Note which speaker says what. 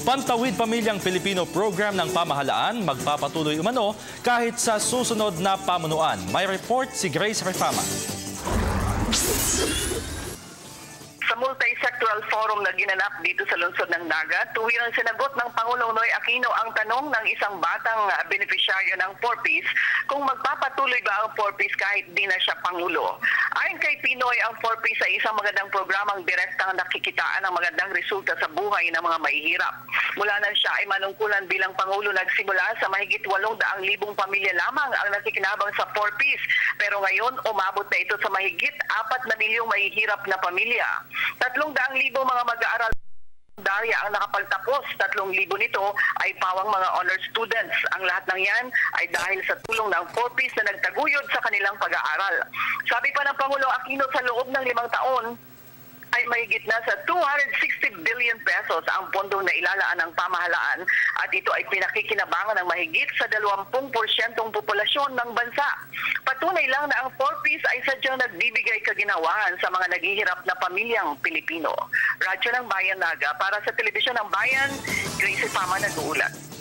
Speaker 1: Pantawid Pamilyang Pilipino program ng pamahalaan magpapatuloy umano kahit sa susunod na pamunuan. May report si Grace Refama.
Speaker 2: Sa multi-sectoral forum na ginanap dito sa lungsod ng Naga, tuwirang sinagot ng Pangulong Noy Aquino ang tanong ng isang batang benepisyaryo ng 4Ps kung magpapatuloy ba ang 4Ps kahit di na siya Pangulo. Ayon kay Pinoy, ang 4Ps ay isang magandang programang direktang nakikitaan ng magandang resulta sa buhay ng mga mahihirap. Mula nang siya ay manungkulan bilang Pangulo, nagsimula sa mahigit 800,000 pamilya lamang ang nakikinabang sa 4Ps. Pero ngayon, umabot na ito sa mahigit 4 na milyong mahihirap na pamilya. 300,000 mga mag-aaral Darya ang nakapagtapos, 3,000 nito ay pawang mga honor students. Ang lahat ng yan ay dahil sa tulong ng 4Ps na nagtaguyod sa kanilang pag-aaral. Sabi pa ng Pangulong Aquino, sa loob ng 5 taon, ay mahigit na sa 260 billion pesos ang pondong na ilalaan ng pamahalaan at ito ay pinakikinabangan ng mahigit sa 20% populasyon ng bansa. Patunay lang na ang 4Ps ay sadyang nagbibigay kaginawahan sa mga naghihirap na pamilyang Pilipino. Radyo ng Bayan Naga, para sa Telebisyon ng Bayan, Grace Refama nag-uulat.